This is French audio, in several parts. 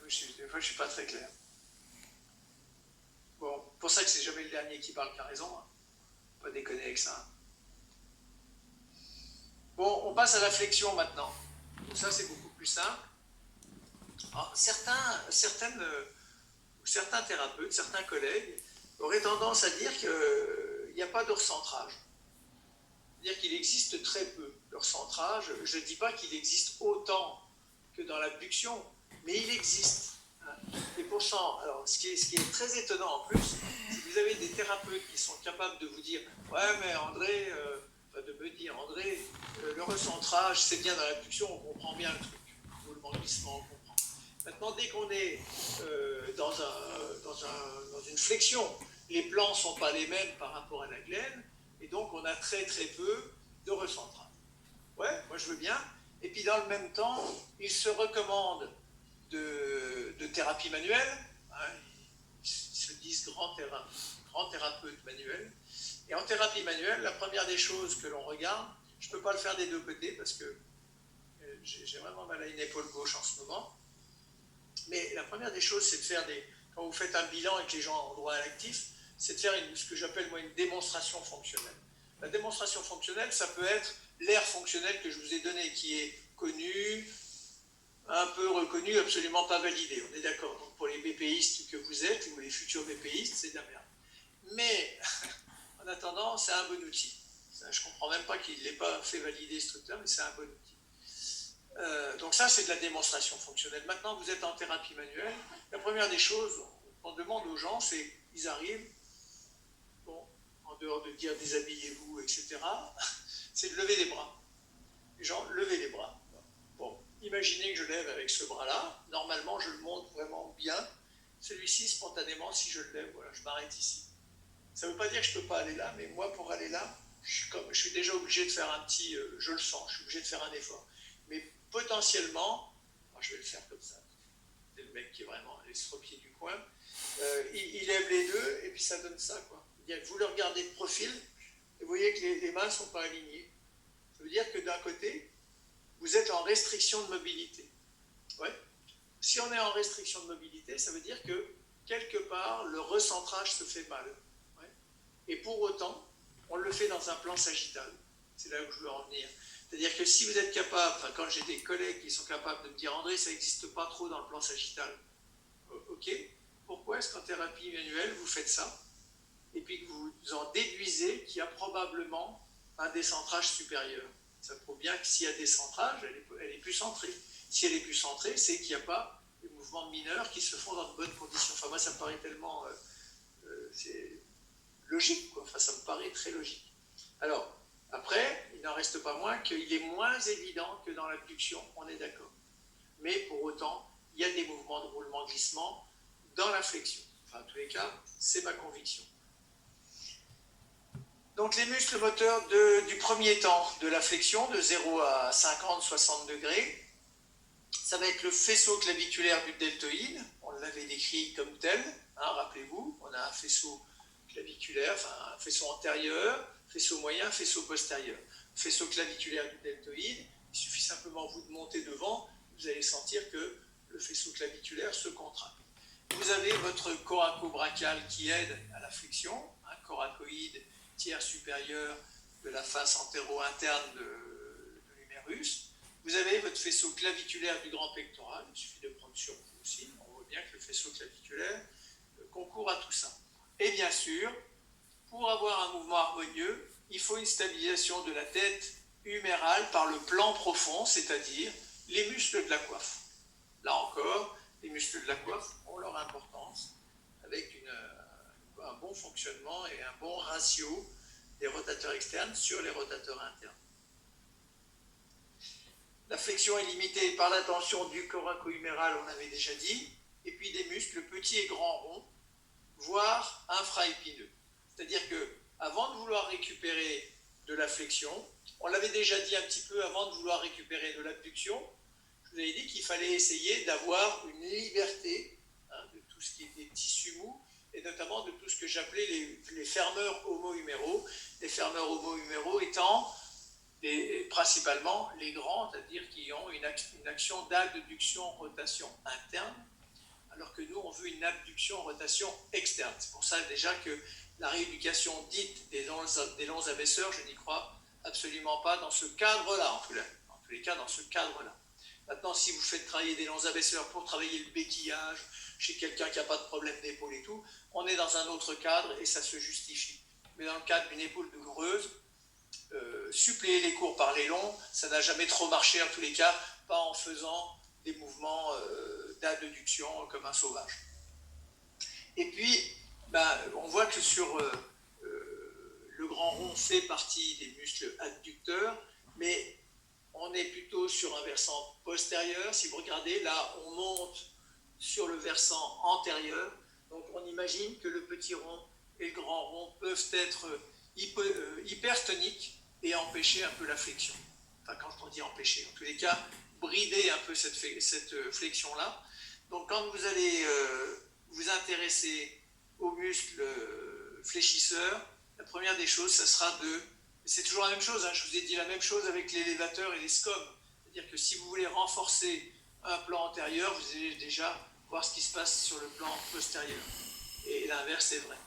Des fois, je ne suis pas très clair. Bon, pour ça que c'est jamais le dernier qui parle qui a raison. Hein. Pas déconner avec ça. Bon, on passe à la flexion maintenant. Donc ça, c'est beaucoup plus simple. Alors, certains thérapeutes, certains collègues auraient tendance à dire qu'il n'y a pas de recentrage. C'est-à-dire qu'il existe très peu de recentrage. Je ne dis pas qu'il existe autant que dans l'abduction, mais il existe. Et pourtant, alors, ce qui est très étonnant en plus, c'est que vous avez des thérapeutes qui sont capables de vous dire « Ouais, mais André, de me dire André, le recentrage, c'est bien dans l'abduction, on comprend bien le truc. Ou le glissement, on comprend. Maintenant, dès qu'on est dans une flexion, les plans ne sont pas les mêmes par rapport à la glène, et donc on a très très peu de recentrage. Ouais, moi je veux bien. Et puis dans le même temps, il se recommande de thérapie manuelle. Hein, ils se disent grands thérapeutes manuels. Et en thérapie manuelle, la première des choses que l'on regarde, je ne peux pas le faire des deux côtés parce que j'ai vraiment mal à une épaule gauche en ce moment. Mais la première des choses, c'est de faire quand vous faites un bilan et que les gens ont droit à l'actif, c'est de faire ce que j'appelle moi une démonstration fonctionnelle. La démonstration fonctionnelle, ça peut être l'aire fonctionnelle que je vous ai donné, qui est connue, un peu reconnue, absolument pas validée. On est d'accord. Donc pour les BPistes que vous êtes, ou les futurs BPistes, c'est de la merde. Mais en attendant, c'est un bon outil. Je ne comprends même pas qu'il ne l'ait pas fait valider ce truc-là, mais c'est un bon outil. Donc ça, c'est de la démonstration fonctionnelle. Maintenant, vous êtes en thérapie manuelle. La première des choses qu'on demande aux gens, c'est qu'ils arrivent, bon, en dehors de dire déshabillez-vous, etc., c'est de lever les bras. Les gens, levez les bras. Bon, imaginez que je lève avec ce bras-là. Normalement, je le monte vraiment bien. Celui-ci, spontanément, si je le lève, voilà, je m'arrête ici. Ça ne veut pas dire que je ne peux pas aller là, mais moi, pour aller là, je suis déjà obligé de faire un petit... je le sens, je suis obligé de faire un effort. Mais potentiellement, je vais le faire comme ça. C'est le mec qui est vraiment l'estropié du coin. Il lève les deux, et puis ça donne ça, quoi. Vous le regardez de profil, et vous voyez que les mains ne sont pas alignées. Ça veut dire que d'un côté, vous êtes en restriction de mobilité. Ouais. Si on est en restriction de mobilité, ça veut dire que, quelque part, le recentrage se fait mal. Ouais. Et pour autant, on le fait dans un plan sagittal. C'est là où je veux en venir. C'est-à-dire que si vous êtes capable, quand j'ai des collègues qui sont capables de me dire « André, ça n'existe pas trop dans le plan sagittal », ok, pourquoi est-ce qu'en thérapie manuelle, vous faites ça? Et puis que vous en déduisez qu'il y a probablement un décentrage supérieur. Ça prouve bien que s'il y a décentrage, elle est plus centrée. Si elle est plus centrée, c'est qu'il n'y a pas des mouvements mineurs qui se font dans de bonnes conditions. Enfin, moi, ça me paraît tellement... c'est logique, quoi. Enfin, ça me paraît très logique. Alors, après, il n'en reste pas moins qu'il est moins évident que dans l'abduction, on est d'accord. Mais pour autant, il y a des mouvements de roulement-glissement dans la flexion. Enfin, en tous les cas, c'est ma conviction. Donc les muscles moteurs du premier temps de la flexion, de 0 à 50, 60 degrés, ça va être le faisceau claviculaire du deltoïde. On l'avait décrit comme tel, hein, rappelez-vous, on a un faisceau claviculaire, enfin un faisceau antérieur, faisceau moyen, faisceau postérieur. Faisceau claviculaire du deltoïde, il suffit simplement vous de monter devant, vous allez sentir que le faisceau claviculaire se contracte. Vous avez votre coracobrachial qui aide à la flexion, un coracoïde tiers supérieur de la face antéro-interne de l'humérus. Vous avez votre faisceau claviculaire du grand pectoral, il suffit de prendre sur vous aussi, on voit bien que le faisceau claviculaire concourt à tout ça. Et bien sûr, pour avoir un mouvement harmonieux, il faut une stabilisation de la tête humérale par le plan profond, c'est-à-dire les muscles de la coiffe. Là encore, les muscles de la coiffe ont leur importance avec un bon fonctionnement et un bon ratio des rotateurs externes sur les rotateurs internes. La flexion est limitée par la tension du coraco-huméral, on avait déjà dit, et puis des muscles petits et grands ronds, voire infraépineux. C'est-à-dire qu'avant de vouloir récupérer de la flexion, on l'avait déjà dit un petit peu avant de vouloir récupérer de l'abduction, je vous avais dit qu'il fallait essayer d'avoir une liberté de tout ce qui était tissu mou, et notamment de tout ce que j'appelais les fermeurs homo-huméraux, les fermeurs homo-huméraux étant principalement les grands, c'est-à-dire qui ont une action d'adduction-rotation interne, alors que nous, on veut une abduction, rotation externe. C'est pour ça déjà que la rééducation dite des longs abaisseurs, je n'y crois absolument pas dans ce cadre-là, en tous les cas, dans ce cadre-là. Maintenant, si vous faites travailler des longs abaisseurs pour travailler le béquillage, chez quelqu'un qui n'a pas de problème d'épaule et tout, on est dans un autre cadre et ça se justifie. Mais dans le cadre d'une épaule douloureuse, suppléer les cours par les longs, ça n'a jamais trop marché en tous les cas, pas en faisant des mouvements d'adduction comme un sauvage. Et puis, on voit que sur le grand rond fait partie des muscles adducteurs, mais on est plutôt sur un versant postérieur. Si vous regardez, là, on monte sur le versant antérieur. Donc, on imagine que le petit rond et le grand rond peuvent être hypertoniques et empêcher un peu la flexion. Enfin, quand on dit empêcher, en tous les cas, brider un peu cette flexion-là. Donc, quand vous allez vous intéresser aux muscles fléchisseurs, la première des choses, ça sera de... C'est toujours la même chose, hein, je vous ai dit la même chose avec l'élévateur et les SCOM. C'est-à-dire que si vous voulez renforcer un plan antérieur, vous allez déjà voir ce qui se passe sur le plan postérieur. Et l'inverse est vrai.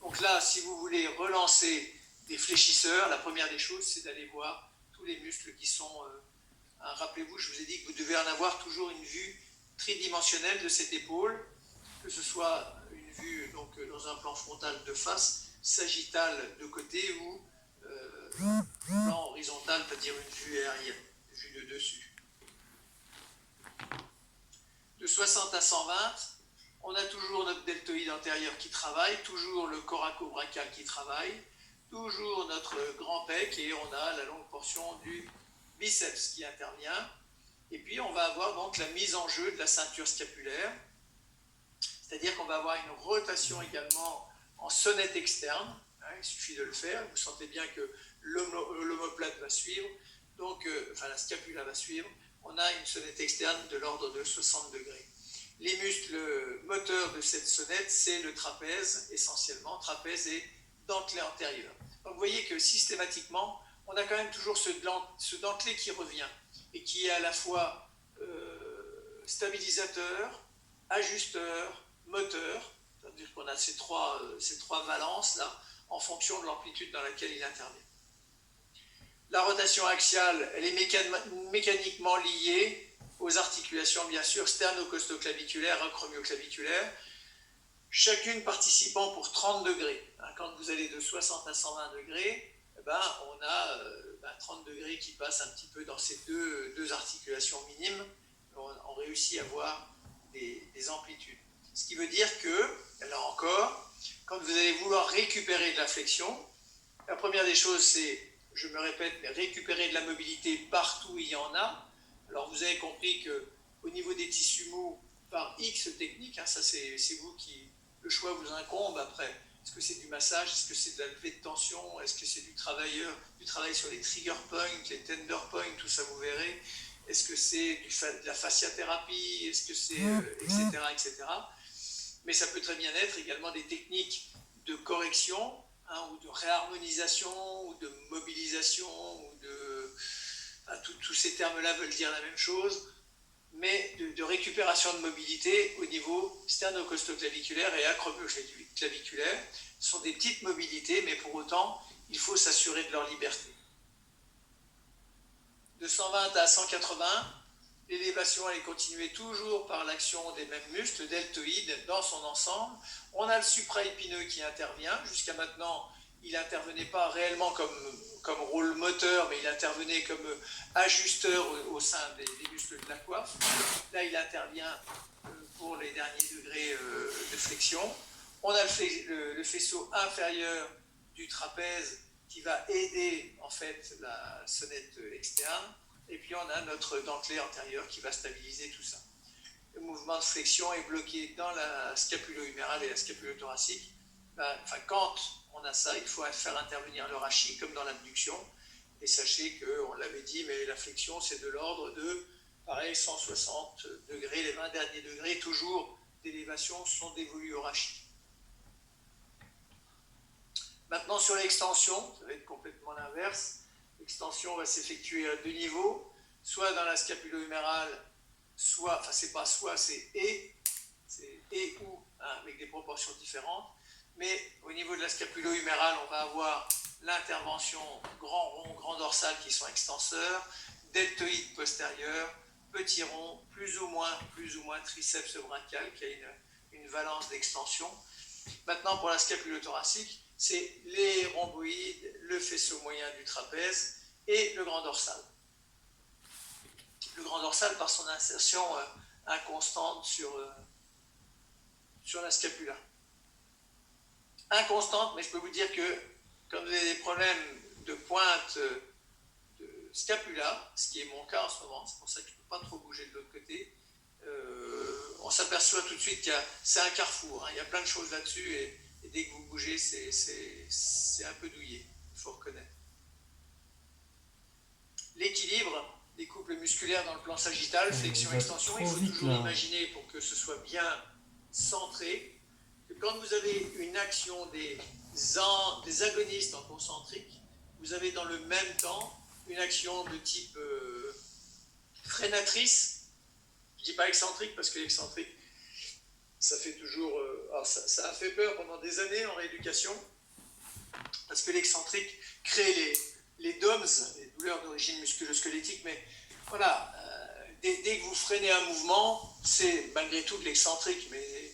Donc là, si vous voulez relancer des fléchisseurs, la première des choses, c'est d'aller voir tous les muscles qui sont... rappelez-vous, je vous ai dit que vous devez en avoir toujours une vue tridimensionnelle de cette épaule, que ce soit une vue donc, dans un plan frontal de face, sagittal de côté ou plan horizontal, c'est-à-dire une vue aérienne, une vue de dessus. De 60 à 120, on a toujours notre deltoïde antérieur qui travaille, toujours le coracobrachial qui travaille, toujours notre grand pec et on a la longue portion du biceps qui intervient. Et puis on va avoir donc la mise en jeu de la ceinture scapulaire, c'est-à-dire qu'on va avoir une rotation également en sonnette externe. Il suffit de le faire, vous sentez bien que l'omoplate va suivre, donc la scapula va suivre. On a une sonnette externe de l'ordre de 60 degrés. Les muscles moteurs de cette sonnette, c'est le trapèze essentiellement, trapèze et dentelé antérieur. Donc vous voyez que systématiquement, on a quand même toujours ce dentelé qui revient et qui est à la fois stabilisateur, ajusteur, moteur, c'est-à-dire qu'on a ces trois valences là en fonction de l'amplitude dans laquelle il intervient. La rotation axiale, elle est mécaniquement liée aux articulations, bien sûr, sternocostoclaviculaires, acromioclaviculaires, chacune participant pour 30 degrés. Quand vous allez de 60 à 120 degrés, on a 30 degrés qui passent un petit peu dans ces deux articulations minimes. On réussit à avoir des amplitudes. Ce qui veut dire que, là encore, quand vous allez vouloir récupérer de la flexion, la première des choses, c'est, je me répète, mais récupérer de la mobilité partout où il y en a. Alors vous avez compris qu'au niveau des tissus mous, par X techniques, ça c'est vous qui, le choix vous incombe après. Est-ce que c'est du massage? Est-ce que c'est de la levée de tension? Est-ce que c'est du travail sur les trigger points, les tender points, tout ça vous verrez? Est-ce que c'est de la fasciathérapie? Est-ce que c'est etc., etc. Mais ça peut très bien être également des techniques de correction, ou de réharmonisation, ou de mobilisation, ou de... tous ces termes-là veulent dire la même chose, mais de récupération de mobilité au niveau sternocostoclaviculaire et acromioclaviculaire. Ce sont des petites mobilités, mais pour autant, il faut s'assurer de leur liberté. De 120 à 180, l'élévation elle est continuée toujours par l'action des mêmes muscles, le deltoïde dans son ensemble. On a le supraépineux qui intervient. Jusqu'à maintenant, il n'intervenait pas réellement comme rôle moteur, mais il intervenait comme ajusteur au sein des muscles de la coiffe. Là, il intervient pour les derniers degrés de flexion. On a le faisceau inférieur du trapèze qui va aider en fait la sonnette externe. Et puis on a notre dentelé antérieur qui va stabiliser tout ça. Le mouvement de flexion est bloqué dans la scapulo-humérale et la scapulo-thoracique. Quand on a ça, il faut faire intervenir le rachis comme dans l'abduction. Et sachez qu'on l'avait dit, mais la flexion c'est de l'ordre de, pareil, 160 degrés, les 20 derniers degrés, toujours d'élévation sont dévolus au rachis. Maintenant sur l'extension, ça va être complètement l'inverse. L'extension va s'effectuer à deux niveaux, soit dans la scapulo-humérale, soit, c'est pas soit, c'est et, c'est et ou, hein, avec des proportions différentes. Mais au niveau de la scapulo-humérale, on va avoir l'intervention grand rond, grand dorsal qui sont extenseurs, deltoïde postérieur, petit rond, plus ou moins triceps brachial qui a une valence d'extension. Maintenant, pour la scapulo-thoracique, c'est les rhomboïdes, le faisceau moyen du trapèze et le grand dorsal. Le grand dorsal par son insertion inconstante sur la scapula. Inconstante, mais je peux vous dire que quand vous avez des problèmes de pointe de scapula, ce qui est mon cas en ce moment, c'est pour ça que je ne peux pas trop bouger de l'autre côté, on s'aperçoit tout de suite que c'est un carrefour, hein, il y a plein de choses là-dessus et dès que vous bougez, c'est un peu douillé, il faut reconnaître. L'équilibre des couples musculaires dans le plan sagittal, flexion-extension, il faut toujours imaginer pour que ce soit bien centré, que quand vous avez une action des agonistes en concentrique, vous avez dans le même temps une action de type freinatrice. Je ne dis pas excentrique parce que l'excentrique, ça fait toujours... alors ça a fait peur pendant des années en rééducation, parce que l'excentrique crée les DOMS, les douleurs d'origine musculo-squelettique, mais voilà, dès que vous freinez un mouvement, c'est malgré tout de l'excentrique, mais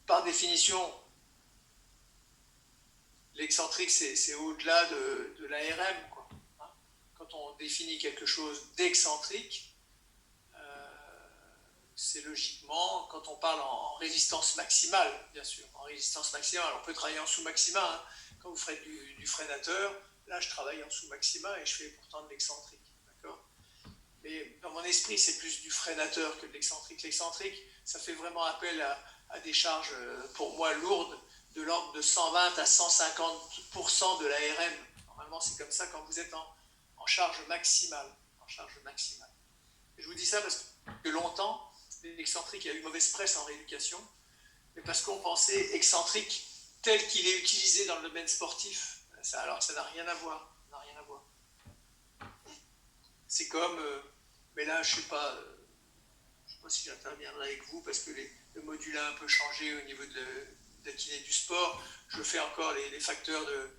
par définition, l'excentrique, c'est au-delà de l'ARM, quoi. Hein. Quand on définit quelque chose d'excentrique, c'est logiquement, quand on parle en résistance maximale, bien sûr, en résistance maximale, on peut travailler en sous-maxima, hein. Quand vous faites du freinateur, là je travaille en sous-maxima et je fais pourtant de l'excentrique, d'accord ? Mais dans mon esprit, c'est plus du freinateur que de l'excentrique. L'excentrique, ça fait vraiment appel à des charges, pour moi, lourdes, de l'ordre de 120 à 150% de l'ARM. Normalement, c'est comme ça quand vous êtes en charge maximale. Et je vous dis ça parce que longtemps, l'excentrique a eu mauvaise presse en rééducation, mais parce qu'on pensait excentrique tel qu'il est utilisé dans le domaine sportif, alors que ça n'a rien à voir. C'est comme, mais là je ne sais pas si j'interviendrai avec vous parce que le module a un peu changé au niveau de la kiné du sport. Je fais encore les facteurs de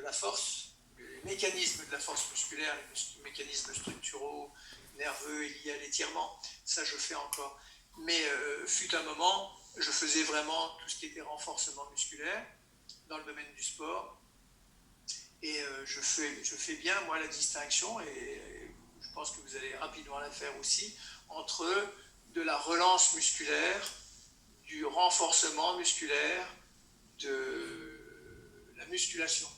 la force, les mécanismes de la force musculaire, les mécanismes structuraux, nerveux et liés à l'étirement. Ça, je fais encore. Mais fut un moment, je faisais vraiment tout ce qui était renforcement musculaire dans le domaine du sport. Et je fais bien, moi, la distinction, et je pense que vous allez rapidement la faire aussi, entre de la relance musculaire, du renforcement musculaire, de la musculation.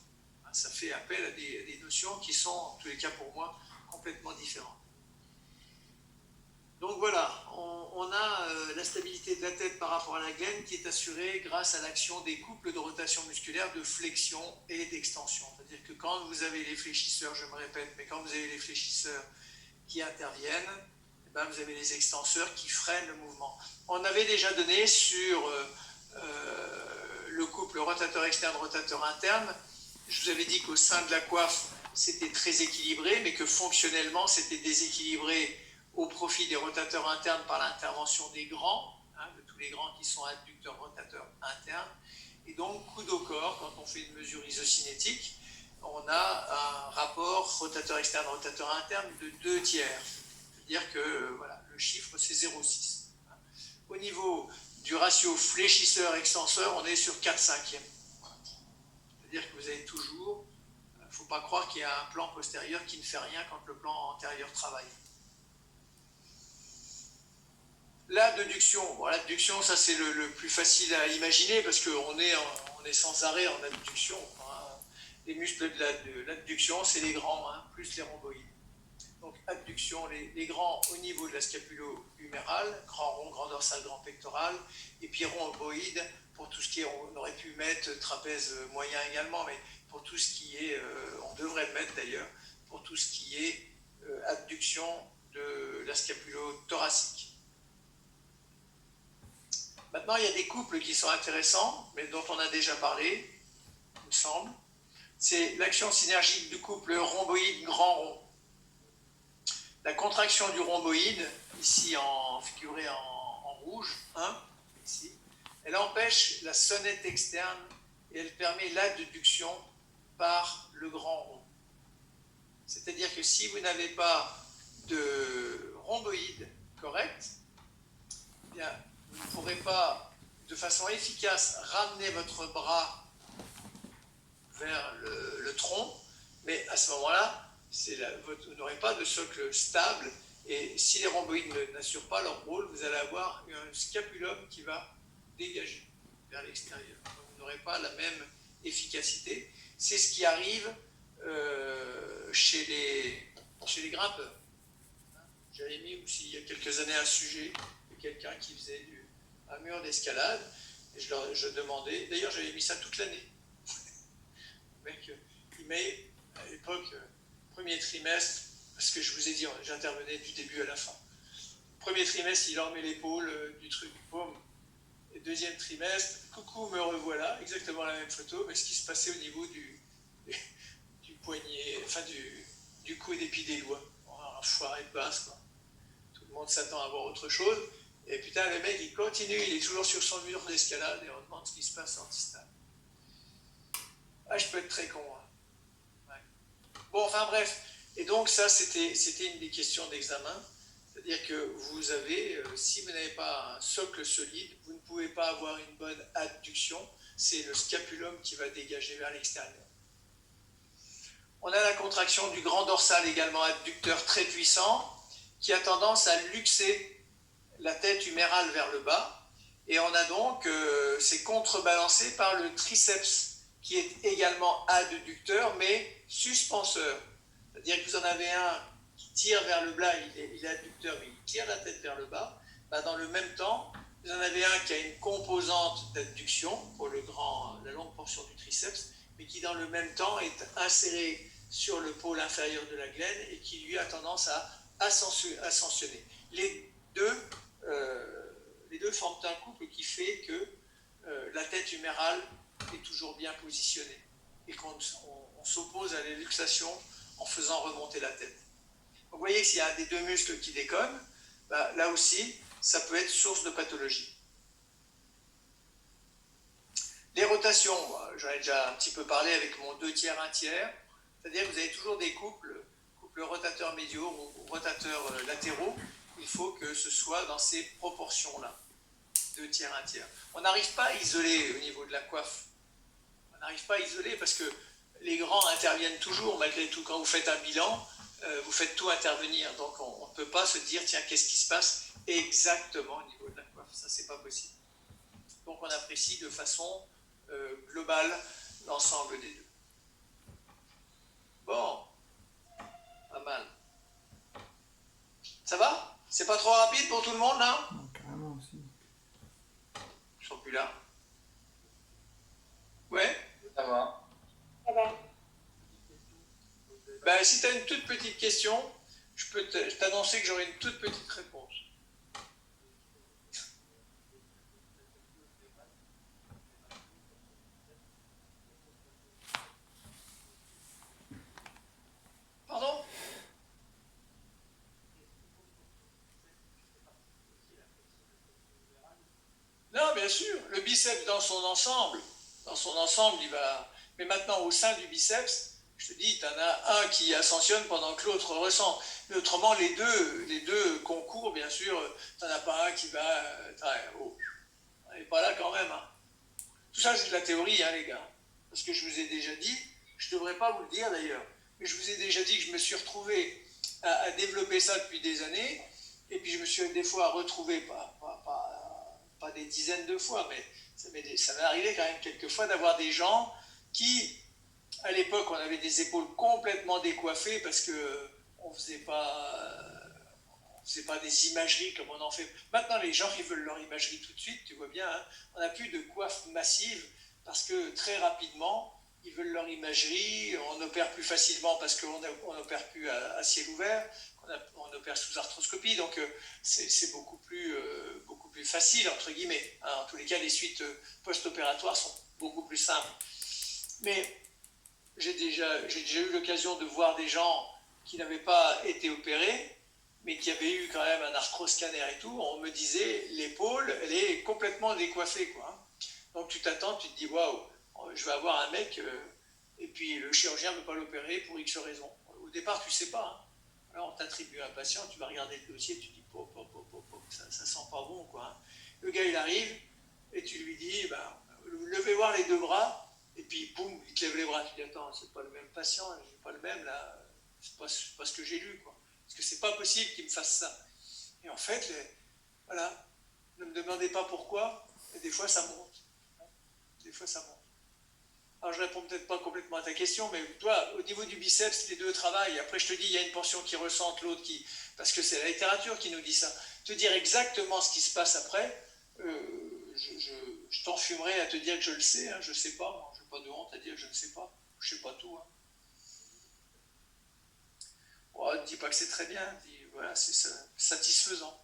Ça fait appel à des notions qui sont, en tous les cas pour moi, complètement différentes. Donc voilà, on a la stabilité de la tête par rapport à la gaine qui est assurée grâce à l'action des couples de rotation musculaire, de flexion et d'extension. C'est-à-dire que quand vous avez les fléchisseurs, je me répète, mais quand vous avez les fléchisseurs qui interviennent, eh ben vous avez les extenseurs qui freinent le mouvement. On avait déjà donné sur le couple rotateur externe, rotateur interne. Je vous avais dit qu'au sein de la coiffe, c'était très équilibré, mais que fonctionnellement, c'était déséquilibré au profit des rotateurs internes par l'intervention des grands, hein, de tous les grands qui sont adducteurs rotateurs internes. Et donc, coude au corps, quand on fait une mesure isocinétique, on a un rapport rotateur externe, rotateur interne de 2/3. C'est-à-dire que voilà, le chiffre, c'est 0,6. Au niveau du ratio fléchisseur-extenseur, on est sur 4/5. C'est-à-dire que vous avez toujours, il ne faut pas croire qu'il y a un plan postérieur qui ne fait rien quand le plan antérieur travaille. L'abduction, bon, l'abduction, ça c'est le plus facile à imaginer parce qu'on est sans arrêt en abduction. Hein. Les muscles de l'abduction, c'est les grands, hein, plus les rhomboïdes. Donc abduction, les grands au niveau de la scapulo-humérale, grand rond, grand dorsal, grand pectoral, et puis rhomboïde pour tout ce qui est, on aurait pu mettre trapèze moyen également, mais pour tout ce qui est, on devrait le mettre d'ailleurs, pour tout ce qui est abduction de la scapulo-thoracique. Maintenant, il y a des couples qui sont intéressants, mais dont on a déjà parlé, il me semble. C'est l'action synergique du couple rhomboïde grand rond. la contraction du rhomboïde, ici figurée en rouge, hein, ici, elle empêche la sonnette externe et elle permet l'adduction par le grand rond. C'est-à-dire que si vous n'avez pas de rhomboïde correct, eh bien, vous ne pourrez pas de façon efficace ramener votre bras vers le tronc, mais à ce moment-là, vous n'aurez pas de socle stable, et si les rhomboïdes n'assurent pas leur rôle, vous allez avoir un scapulum qui va dégager vers l'extérieur. Vous n'aurez pas la même efficacité. C'est ce qui arrive chez les grimpeurs. J'avais mis aussi il y a quelques années un sujet de quelqu'un qui faisait un mur d'escalade, et je demandais, d'ailleurs j'avais mis ça toute l'année. Le mec, il met à l'époque, premier trimestre, parce que je vous ai dit, j'intervenais du début à la fin. Premier trimestre, il en met l'épaule du truc, paume. Et deuxième trimestre, coucou, me revoilà, exactement la même photo, mais ce qui se passait au niveau du poignet, enfin du coude et puis des doigts. Un foiré de basse, quoi. Tout le monde s'attend à voir autre chose. Et putain, le mec, il continue, il est toujours sur son mur d'escalade et on demande ce qui se passe en anti-stable. Ah, je peux être très con. Hein. Ouais. Bon, enfin bref. Et donc ça, c'était une des questions d'examen. C'est-à-dire que vous avez, si vous n'avez pas un socle solide, vous ne pouvez pas avoir une bonne adduction. C'est le scapulum qui va dégager vers l'extérieur. On a la contraction du grand dorsal également adducteur très puissant qui a tendance à luxer la tête humérale vers le bas. Et on a donc, c'est contrebalancé par le triceps qui est également adducteur mais suspenseur. C'est-à-dire que vous en avez un qui tire vers le bas, il est adducteur mais il tire la tête vers le bas. Bah, dans le même temps, vous en avez un qui a une composante d'adduction pour la longue portion du triceps, mais qui dans le même temps est inséré sur le pôle inférieur de la glène et qui lui a tendance à ascensionner. Les deux forment un couple qui fait que la tête humérale est toujours bien positionnée et qu'on s'oppose à la luxation en faisant remonter la tête. Donc, vous voyez que s'il y a un des deux muscles qui déconne, bah, là aussi, ça peut être source de pathologie. Les rotations, j'en ai déjà un petit peu parlé avec mon 2 tiers, 1 tiers, c'est-à-dire que vous avez toujours des couples rotateurs médiaux ou rotateurs latéraux, il faut que ce soit dans ces proportions-là, 2 tiers, 1 tiers. On n'arrive pas à isoler au niveau de la coiffe, on n'arrive pas à isoler parce que les grands interviennent toujours, malgré tout, quand vous faites un bilan, vous faites tout intervenir, donc on ne peut pas se dire, tiens, qu'est-ce qui se passe exactement au niveau de la coiffe, ça c'est pas possible. Donc on apprécie de façon globale l'ensemble des deux. Bon, pas mal. Ça va? C'est pas trop rapide pour tout le monde là? Carrément aussi. Ils sont plus là. Ouais? Ça va. Ça va. Ben, si tu as une toute petite question, je peux t'annoncer que j'aurai une toute petite réponse. Pardon? Non, bien sûr, le biceps dans son ensemble, il va... Mais maintenant, au sein du biceps, je te dis, tu en as un qui ascensionne pendant que l'autre ressent. Mais autrement, les deux concours, bien sûr, tu n'en as pas un qui va... Oh, on n'est pas là quand même. Hein. Tout ça, c'est de la théorie, hein, les gars. Parce que je vous ai déjà dit, je ne devrais pas vous le dire d'ailleurs, mais je vous ai déjà dit que je me suis retrouvé à développer ça depuis des années, et puis je me suis des fois retrouvé, pas des dizaines de fois, mais ça m'est arrivé quand même quelques fois d'avoir des gens qui, à l'époque, on avait des épaules complètement décoiffées parce qu'on ne faisait pas des imageries comme on en fait. Maintenant, les gens, ils veulent leur imagerie tout de suite, tu vois bien. Hein, on n'a plus de coiffe massive parce que très rapidement, ils veulent leur imagerie. On opère plus facilement parce qu'on n'opère plus à ciel ouvert. On opère sous arthroscopie. Donc, c'est beaucoup plus facile, entre guillemets. Hein, en tous les cas, les suites post-opératoires sont beaucoup plus simples. Mais j'ai déjà eu l'occasion de voir des gens qui n'avaient pas été opérés mais qui avait eu quand même un arthroscanner et tout, on me disait l'épaule, elle est complètement décoiffée, quoi. Donc tu t'attends, tu te dis waouh, je vais avoir un mec, et puis le chirurgien ne veut pas l'opérer pour X raison. Au départ, tu ne sais pas. Hein. Alors on t'attribue un patient, tu vas regarder le dossier, tu te dis pop, pop, pop, pop, pop, ça sent pas bon, quoi. Hein. Le gars il arrive et tu lui dis, ben, levez voir les deux bras, et puis boum, il te lève les bras. Tu dis attends, c'est pas le même patient, c'est pas le même là, c'est pas ce que j'ai lu, quoi. Parce que c'est pas possible qu'il me fasse ça. Et en fait, voilà, ne me demandez pas pourquoi, et des fois ça monte. Des fois ça monte. Alors je réponds peut-être pas complètement à ta question, mais toi, au niveau du biceps, les deux travaillent. Après je te dis, il y a une portion qui ressente, l'autre qui... Parce que c'est la littérature qui nous dit ça. Te dire exactement ce qui se passe après, je t'enfumerai à te dire que je le sais, hein, je sais pas, moi, je n'ai pas de honte à dire que je ne sais pas. Je sais pas tout. Hein. Oh, ne dis pas que c'est très bien, dis, voilà, c'est satisfaisant.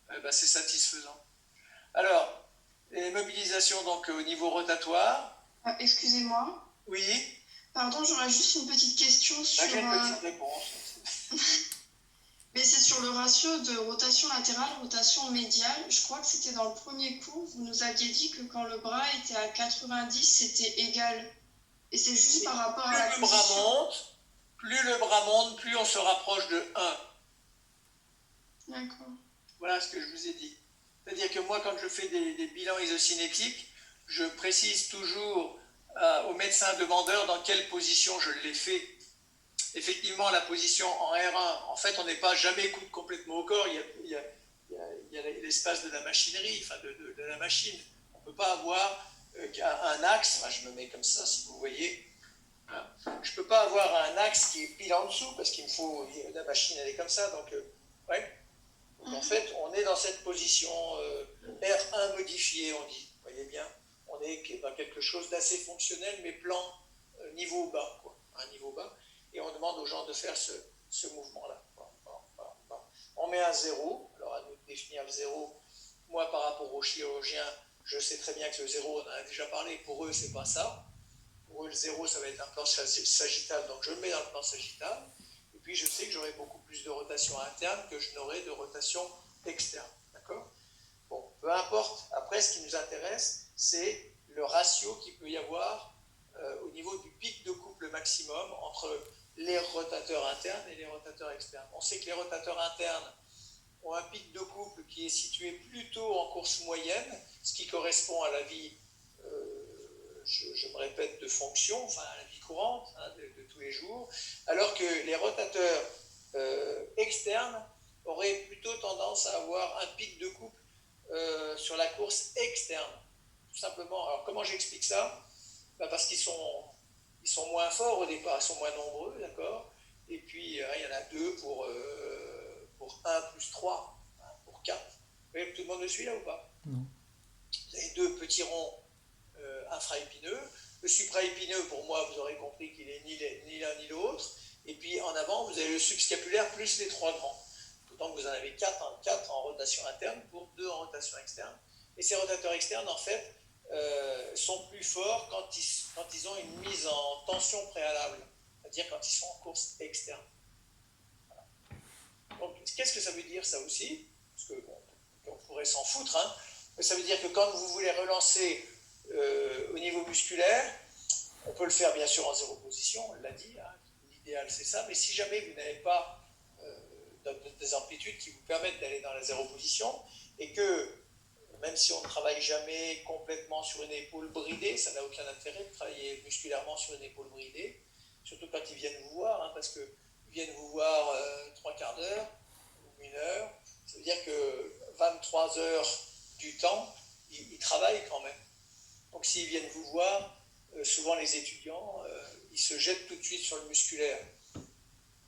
Ben, c'est satisfaisant. Alors, les mobilisations donc au niveau rotatoire. Excusez-moi. Oui. Pardon, j'aurais juste une petite question sur... J'ai une petite réponse. Mais c'est sur le ratio de rotation latérale, rotation médiale. Je crois que c'était dans le premier cours. Vous nous aviez dit que quand le bras était à 90, c'était égal. Et c'est juste par rapport à la position. Plus le bras monte, plus on se rapproche de 1. D'accord. Voilà ce que je vous ai dit. C'est-à-dire que moi, quand je fais des bilans isocinétiques, je précise toujours au médecin demandeur dans quelle position je l'ai fait. Effectivement, la position en R1, en fait, on n'est pas jamais coude complètement au corps. Il y a l'espace de la machinerie, enfin de la machine. On ne peut pas avoir un axe. Enfin, je me mets comme ça, si vous voyez. Je ne peux pas avoir un axe qui est pile en dessous parce qu'il me faut. La machine, elle est comme ça. Donc, ouais. Donc, en fait, on est dans cette position R1 modifiée, on dit. Vous voyez bien, on est dans quelque chose d'assez fonctionnel, mais plan niveau bas, quoi. Un niveau bas. Et on demande aux gens de faire ce mouvement-là. On met un 0. Alors, à nous de définir le 0. Moi, par rapport aux chirurgiens, je sais très bien que le 0, on en a déjà parlé. Pour eux, c'est pas ça. Pour eux, le 0, ça va être un plan sagittal. Donc, je le mets dans le plan sagittal. Et puis, je sais que j'aurai beaucoup plus de rotation interne que je n'aurai de rotation externe. D'accord ? Bon, peu importe. Après, ce qui nous intéresse, c'est le ratio qu'il peut y avoir au niveau du pic de couple maximum entre les rotateurs internes et les rotateurs externes. On sait que les rotateurs internes ont un pic de couple qui est situé plutôt en course moyenne, ce qui correspond à la vie, je me répète, de fonction, enfin à la vie courante, hein, de tous les jours, alors que les rotateurs externes auraient plutôt tendance à avoir un pic de couple sur la course externe. Tout simplement. Alors comment j'explique ça ? Parce qu'ils sont moins forts au départ, ils sont moins nombreux, d'accord ? Et puis il y en a 2 pour 1 plus 3, hein, pour 4. Vous voyez, tout le monde me suit là ou pas ? Non. Vous avez 2 petits ronds infraépineux. Le supraépineux, pour moi, vous aurez compris qu'il est ni l'un ni l'autre. Et puis en avant, vous avez le subscapulaire plus les 3 grands. Donc vous en avez 4 en rotation interne pour 2 en rotation externe. Et ces rotateurs externes, en fait, sont plus forts quand ils ont une mise en tension préalable, c'est-à-dire quand ils sont en course externe. Voilà. Donc qu'est-ce que ça veut dire ça aussi ? Parce que bon, on pourrait s'en foutre, hein, mais ça veut dire que quand vous voulez relancer au niveau musculaire, on peut le faire bien sûr en 0 position, on l'a dit, hein, l'idéal c'est ça, mais si jamais vous n'avez pas des amplitudes qui vous permettent d'aller dans la 0 position, et que même si on ne travaille jamais complètement sur une épaule bridée, ça n'a aucun intérêt de travailler musculairement sur une épaule bridée, surtout quand ils viennent vous voir, hein, parce qu'ils viennent vous voir 3 quarts d'heure ou 1 heure, ça veut dire que 23 heures du temps, ils travaillent quand même. Donc s'ils viennent vous voir, souvent les étudiants, ils se jettent tout de suite sur le musculaire.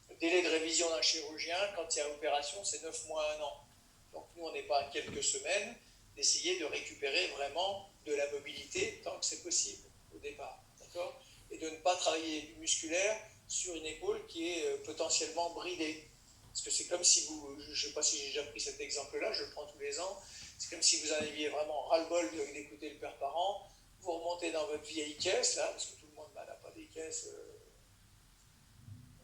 Le délai de révision d'un chirurgien, quand il y a opération, c'est 9 mois, 1 an. Donc nous, on n'est pas à quelques semaines d'essayer de récupérer vraiment de la mobilité tant que c'est possible au départ. D'accord ? Et de ne pas travailler du musculaire sur une épaule qui est potentiellement bridée. Parce que c'est comme si vous, je ne sais pas si j'ai déjà pris cet exemple-là, je le prends tous les ans, c'est comme si vous en aviez vraiment ras-le-bol d'écouter le père parent, vous remontez dans votre vieille caisse, là, parce que tout le monde n'a pas des caisses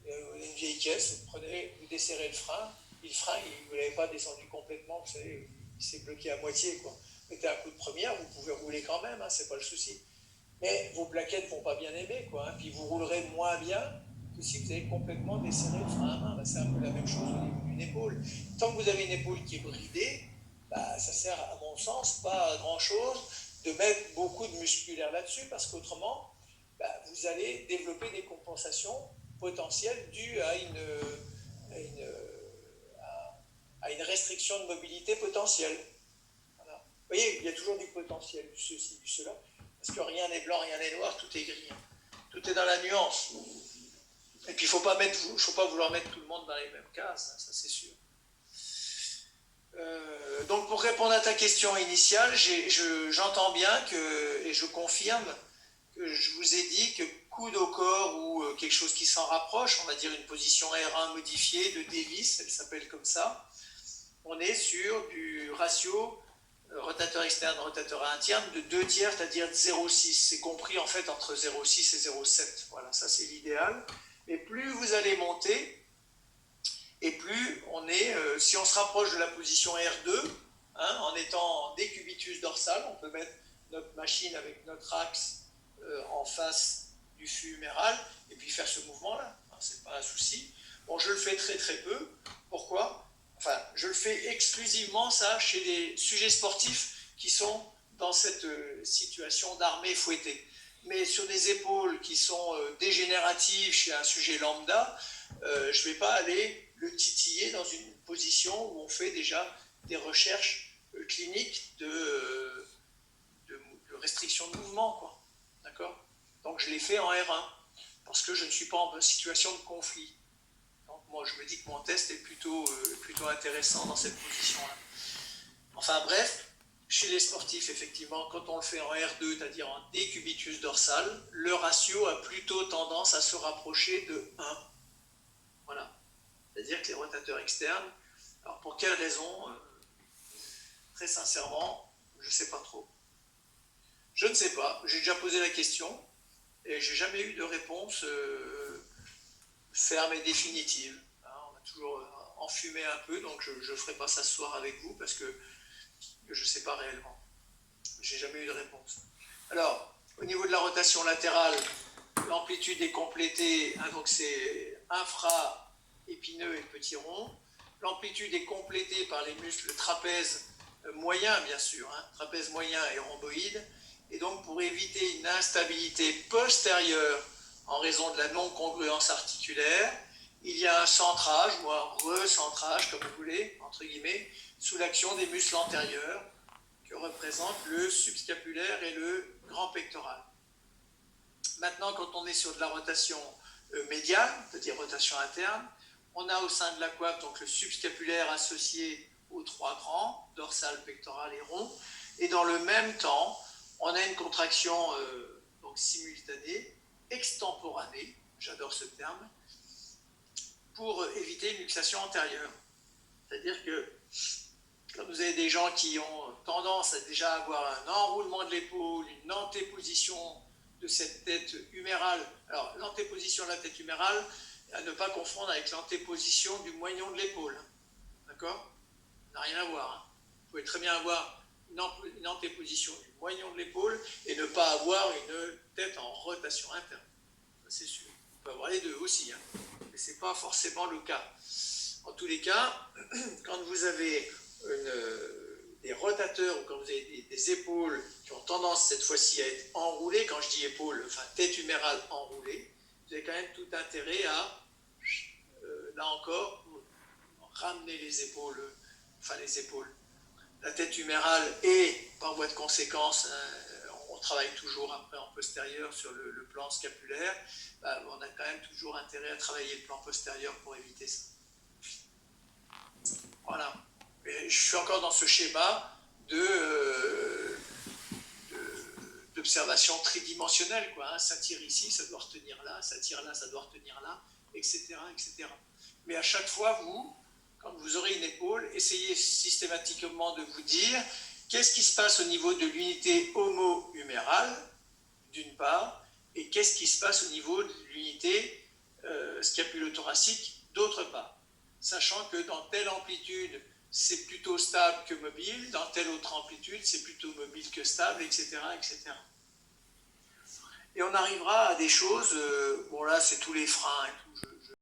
une vieille caisse, vous prenez, vous desserrez le frein vous ne l'avez pas descendu complètement, vous savez, il s'est bloqué à moitié, quoi. Mettez un coup de première, vous pouvez rouler quand même, hein, c'est pas le souci. Mais vos plaquettes ne vont pas bien aimer, quoi, hein, puis vous roulerez moins bien que si vous avez complètement desserré le frein à main. Ben, c'est un peu la même chose au niveau d'une épaule. Tant que vous avez une épaule qui est bridée, ben, ça sert, à mon sens, pas à grand-chose de mettre beaucoup de musculaire là-dessus, parce qu'autrement, ben, vous allez développer des compensations potentielles dues à une restriction de mobilité potentielle. Voilà. Vous voyez, il y a toujours du potentiel, du ceci, du cela, parce que rien n'est blanc, rien n'est noir, tout est gris. Tout est dans la nuance. Et puis, il ne faut pas vouloir mettre tout le monde dans les mêmes cases, hein, ça c'est sûr. Donc, pour répondre à ta question initiale, j'entends bien et je confirme que je vous ai dit que coude au corps ou quelque chose qui s'en rapproche, on va dire une position R1 modifiée de Davis, elle s'appelle comme ça, on est sur du ratio rotateur externe, rotateur interne de 2/3, c'est-à-dire 0,6. C'est compris en fait entre 0,6 et 0,7. Voilà, ça c'est l'idéal. Mais plus vous allez monter, et plus on est, si on se rapproche de la position R2, hein, en étant en décubitus dorsal, on peut mettre notre machine avec notre axe en face du flux huméral, et puis faire ce mouvement-là. Hein, c'est pas un souci. Bon, je le fais très très peu. Pourquoi ? Enfin, je le fais exclusivement, ça, chez les sujets sportifs qui sont dans cette situation d'armée fouettée. Mais sur des épaules qui sont dégénératives chez un sujet lambda, je ne vais pas aller le titiller dans une position où on fait déjà des recherches cliniques de restriction de mouvement, quoi. D'accord ? Donc je l'ai fait en R1, parce que je ne suis pas en situation de conflit. Donc moi je me dis que mon test est plutôt intéressant dans cette position-là. Enfin bref, chez les sportifs, effectivement, quand on le fait en R2, c'est-à-dire en décubitus dorsal, le ratio a plutôt tendance à se rapprocher de 1. Voilà. C'est-à-dire que les rotateurs externes, alors pour quelle raison très sincèrement, je ne sais pas trop. Je ne sais pas, j'ai déjà posé la question et je n'ai jamais eu de réponse ferme et définitive. On a toujours enfumé un peu, donc je ne ferai pas ça ce soir avec vous parce que je ne sais pas réellement. Je n'ai jamais eu de réponse. Alors, au niveau de la rotation latérale, l'amplitude est complétée, hein, donc c'est infra-épineux et petit rond. L'amplitude est complétée par les muscles trapèze moyen, bien sûr, hein, trapèze moyen et rhomboïde. Et donc, pour éviter une instabilité postérieure en raison de la non-congruence articulaire, il y a un centrage, ou un recentrage, comme vous voulez, entre guillemets, sous l'action des muscles antérieurs, que représentent le subscapulaire et le grand pectoral. Maintenant, quand on est sur de la rotation médiale, c'est-à-dire rotation interne, on a au sein de la coiffe donc le subscapulaire associé aux trois grands, dorsal, pectoral et rond, et dans le même temps, on a une contraction donc simultanée, extemporanée, j'adore ce terme, pour éviter une luxation antérieure. C'est-à-dire que quand vous avez des gens qui ont tendance à déjà avoir un enroulement de l'épaule, une antéposition de cette tête humérale, alors l'antéposition de la tête humérale, à ne pas confondre avec l'antéposition du moignon de l'épaule. D'accord ? Ça n'a rien à voir. Hein. Vous pouvez très bien avoir une antéposition du moignon de l'épaule et ne pas avoir une tête en rotation interne. Ça, c'est sûr. On peut avoir les deux aussi, hein. Mais ce n'est pas forcément le cas. En tous les cas, quand vous avez des rotateurs ou quand vous avez des épaules qui ont tendance cette fois-ci à être enroulées, quand je dis épaules, enfin tête humérale enroulée, vous avez quand même tout intérêt à, là encore, ramener les épaules, la tête humérale et, par voie de conséquence, on travaille toujours après en postérieur sur le plan scapulaire, on a quand même toujours intérêt à travailler le plan postérieur pour éviter ça. Voilà. Mais je suis encore dans ce schéma d'observation tridimensionnelle, quoi. Hein. Ça tire ici, ça doit retenir là, ça tire là, ça doit retenir là, etc., etc. Mais à chaque fois, quand vous aurez une épaule, essayez systématiquement de vous dire qu'est-ce qui se passe au niveau de l'unité homo-humérale, d'une part, et qu'est-ce qui se passe au niveau de l'unité scapulo-thoracique d'autre part, sachant que dans telle amplitude, c'est plutôt stable que mobile, dans telle autre amplitude, c'est plutôt mobile que stable, etc., etc. Et on arrivera à des choses, bon là c'est tous les freins et tout,